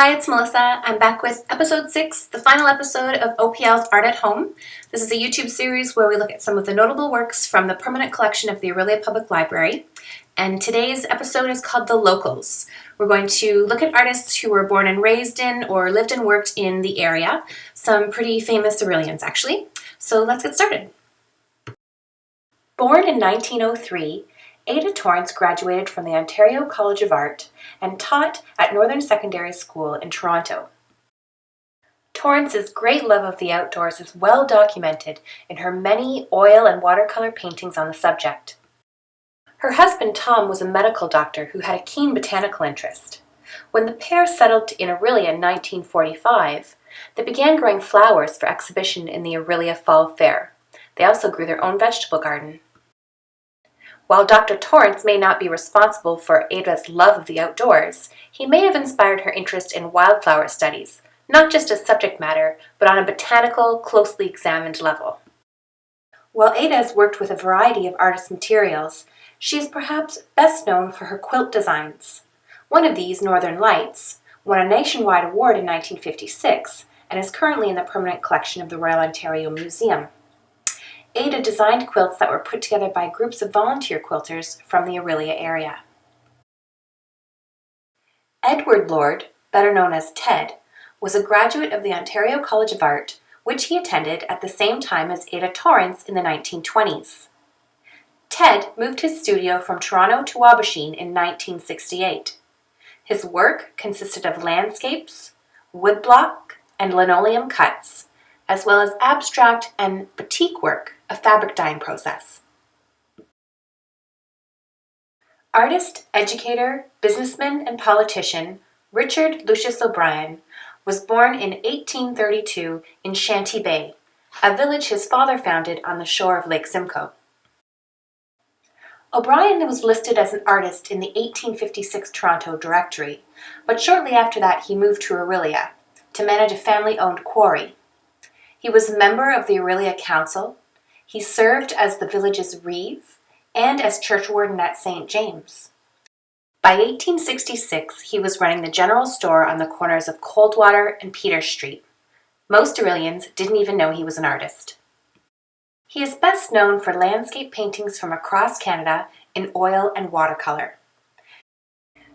Hi, it's Melissa. I'm back with episode 6, the final episode of OPL's Art at Home. This is a YouTube series where we look at some of the notable works from the permanent collection of the Aurelia Public Library. And today's episode is called The Locals. We're going to look at artists who were born and raised in or lived and worked in the area. Some pretty famous Aurelians, actually. So let's get started. Born in 1903, Ada Torrance graduated from the Ontario College of Art and taught at Northern Secondary School in Toronto. Torrance's great love of the outdoors is well documented in her many oil and watercolor paintings on the subject. Her husband Tom was a medical doctor who had a keen botanical interest. When the pair settled in Aurelia in 1945, they began growing flowers for exhibition in the Aurelia Fall Fair. They also grew their own vegetable garden. While Dr. Torrance may not be responsible for Ada's love of the outdoors, he may have inspired her interest in wildflower studies, not just as subject matter, but on a botanical, closely examined level. While Ada has worked with a variety of artist materials, she is perhaps best known for her quilt designs. One of these, Northern Lights, won a nationwide award in 1956 and is currently in the permanent collection of the Royal Ontario Museum. Ada designed quilts that were put together by groups of volunteer quilters from the Aurelia area. Edward Lord, better known as Ted, was a graduate of the Ontario College of Art, which he attended at the same time as Ada Torrance in the 1920s. Ted moved his studio from Toronto to Wabashine in 1968. His work consisted of landscapes, woodblock, and linoleum cuts, as well as abstract and batik work, a fabric dyeing process. Artist, educator, businessman, and politician Richard Lucius O'Brien was born in 1832 in Shanty Bay, a village his father founded on the shore of Lake Simcoe. O'Brien was listed as an artist in the 1856 Toronto Directory, but shortly after that he moved to Aurelia to manage a family-owned quarry. He was a member of the Aurelia Council. He served as the village's reeve and as church warden at St. James. By 1866, he was running the general store on the corners of Coldwater and Peter Street. Most Aurelians didn't even know he was an artist. He is best known for landscape paintings from across Canada in oil and watercolor.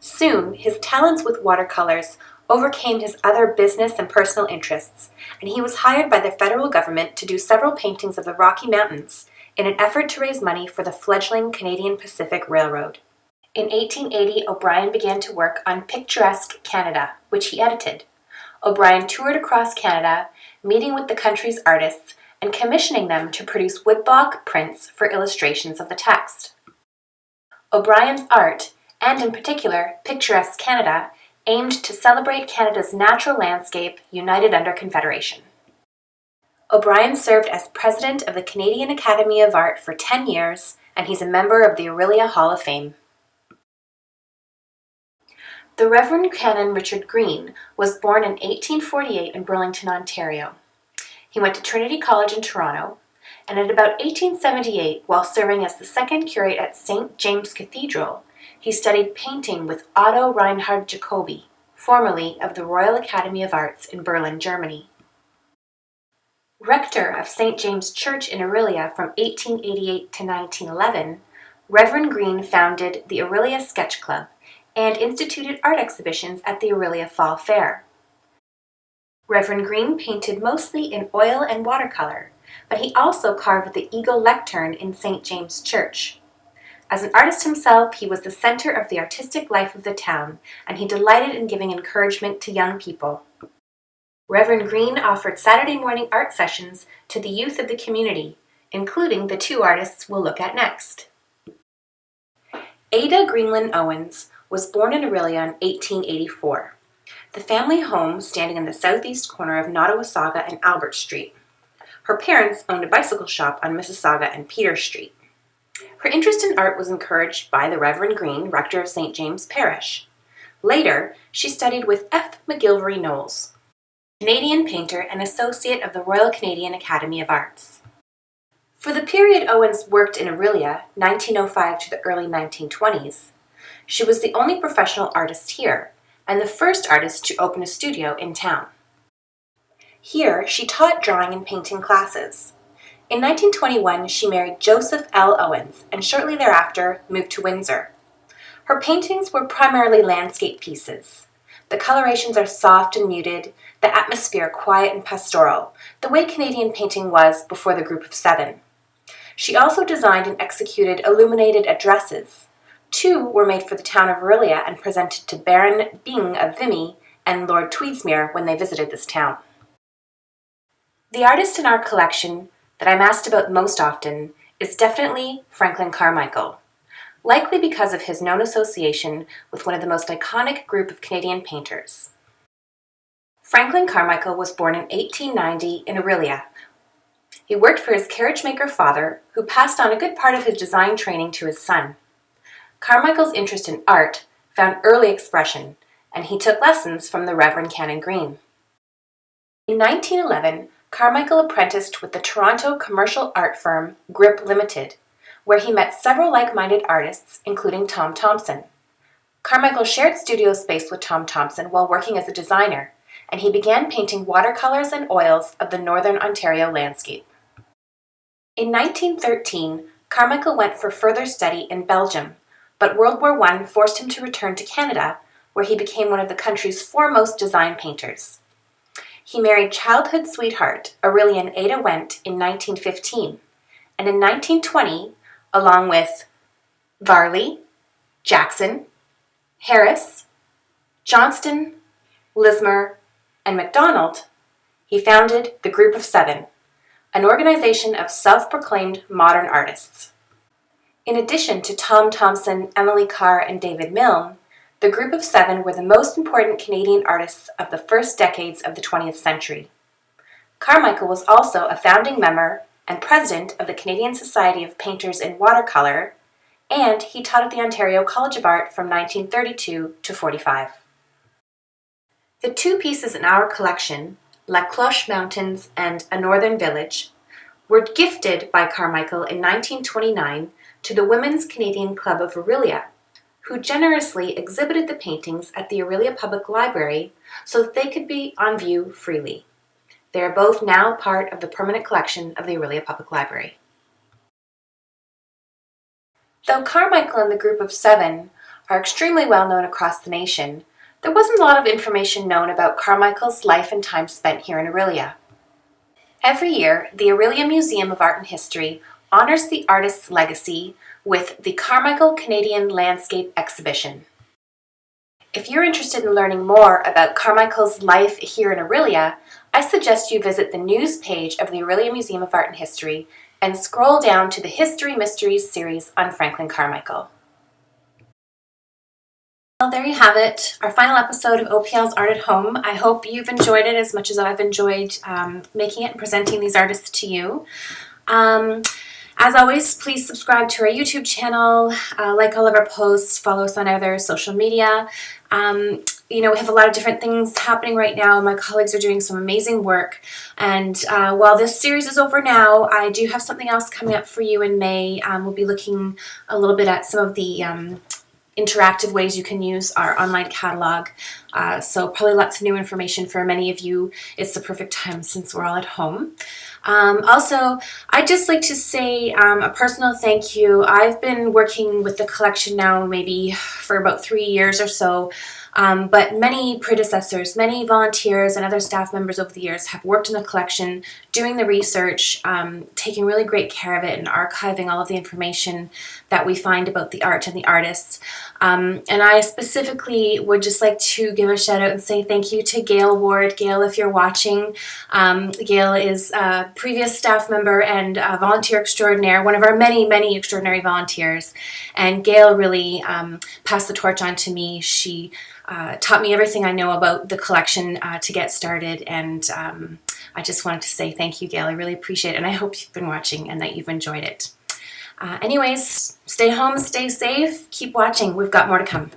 Soon, his talents with watercolors overcame his other business and personal interests, and he was hired by the federal government to do several paintings of the Rocky Mountains in an effort to raise money for the fledgling Canadian Pacific Railroad. In 1880, O'Brien began to work on Picturesque Canada, which he edited. O'Brien toured across Canada, meeting with the country's artists and commissioning them to produce woodblock prints for illustrations of the text. O'Brien's art, and in particular Picturesque Canada, aimed to celebrate Canada's natural landscape united under Confederation. O'Brien served as president of the Canadian Academy of Art for 10 years, and he's a member of the Aurelia Hall of Fame. The Reverend Canon Richard Green was born in 1848 in Burlington, Ontario. He went to Trinity College in Toronto, and at about 1878, while serving as the second curate at St. James Cathedral, he studied painting with Otto Reinhard Jacobi, formerly of the Royal Academy of Arts in Berlin, Germany. Rector of St. James Church in Aurelia from 1888 to 1911, Reverend Green founded the Aurelia Sketch Club and instituted art exhibitions at the Aurelia Fall Fair. Reverend Green painted mostly in oil and watercolor, but he also carved the Eagle Lectern in St. James Church. As an artist himself, he was the center of the artistic life of the town, and he delighted in giving encouragement to young people. Reverend Green offered Saturday morning art sessions to the youth of the community, including the two artists we'll look at next. Ada Greenland Owens was born in Aurelia in 1884. The family home standing in the southeast corner of Nottawasaga and Albert Street. Her parents owned a bicycle shop on Mississauga and Peter Street. Her interest in art was encouraged by the Reverend Green, rector of St. James Parish. Later, she studied with F. McGilvery Knowles, Canadian painter and associate of the Royal Canadian Academy of Arts. For the period Owens worked in Aurelia, 1905 to the early 1920s, she was the only professional artist here, and the first artist to open a studio in town. Here, she taught drawing and painting classes. In 1921, she married Joseph L. Owens and shortly thereafter moved to Windsor. Her paintings were primarily landscape pieces. The colorations are soft and muted, the atmosphere quiet and pastoral, the way Canadian painting was before the Group of Seven. She also designed and executed illuminated addresses. 2 were made for the town of Orillia and presented to Baron Byng of Vimy and Lord Tweedsmuir when they visited this town. The artist in our collection that I'm asked about most often is definitely Franklin Carmichael, likely because of his known association with one of the most iconic group of Canadian painters. Franklin Carmichael was born in 1890 in Orillia. He worked for his carriage-maker father, who passed on a good part of his design training to his son. Carmichael's interest in art found early expression, and he took lessons from the Reverend Canon Green. In 1911, Carmichael apprenticed with the Toronto commercial art firm Grip Limited, where he met several like-minded artists, including Tom Thomson. Carmichael shared studio space with Tom Thomson while working as a designer, and he began painting watercolors and oils of the Northern Ontario landscape. In 1913, Carmichael went for further study in Belgium, but World War I forced him to return to Canada, where he became one of the country's foremost design painters. He married childhood sweetheart, Orillian Ada Went, in 1915, and in 1920, along with Varley, Jackson, Harris, Johnston, Lismer, and MacDonald, he founded the Group of Seven, an organization of self-proclaimed modern artists. In addition to Tom Thomson, Emily Carr, and David Milne, the Group of Seven were the most important Canadian artists of the first decades of the 20th century. Carmichael was also a founding member and president of the Canadian Society of Painters in Watercolor, and he taught at the Ontario College of Art from 1932 to 45. The 2 pieces in our collection, La Cloche Mountains and A Northern Village, were gifted by Carmichael in 1929 to the Women's Canadian Club of Orillia, who generously exhibited the paintings at the Orillia Public Library so that they could be on view freely. They are both now part of the permanent collection of the Orillia Public Library. Though Carmichael and the Group of Seven are extremely well known across the nation, there wasn't a lot of information known about Carmichael's life and time spent here in Orillia. Every year, the Orillia Museum of Art and History honors the artist's legacy with the Carmichael Canadian Landscape Exhibition. If you're interested in learning more about Carmichael's life here in Orillia, I suggest you visit the news page of the Orillia Museum of Art and History and scroll down to the History Mysteries series on Franklin Carmichael. Well, there you have it, our final episode of OPL's Art at Home. I hope you've enjoyed it as much as I've enjoyed making it and presenting these artists to you. As always, please subscribe to our YouTube channel, like all of our posts, follow us on other social media. We have a lot of different things happening right now. My colleagues are doing some amazing work. And while this series is over now, I do have something else coming up for you in May. We'll be looking a little bit at some of the interactive ways you can use our online catalog. So probably lots of new information for many of you. It's the perfect time since we're all at home. Also, I'd just like to say a personal thank you. I've been working with the collection now maybe for about 3 years or so. But many predecessors, many volunteers and other staff members over the years have worked in the collection, doing the research, taking really great care of it and archiving all of the information that we find about the art and the artists. And I specifically would just like to give a shout out and say thank you to Gail Ward. Gail, if you're watching, Gail is a previous staff member and a volunteer extraordinaire, one of our many, many extraordinary volunteers. And Gail really passed the torch on to me. She taught me everything I know about the collection to get started, and I just wanted to say thank you, Gail. I really appreciate it, and I hope you've been watching and that you've enjoyed it. Anyways, stay home, stay safe, keep watching. We've got more to come.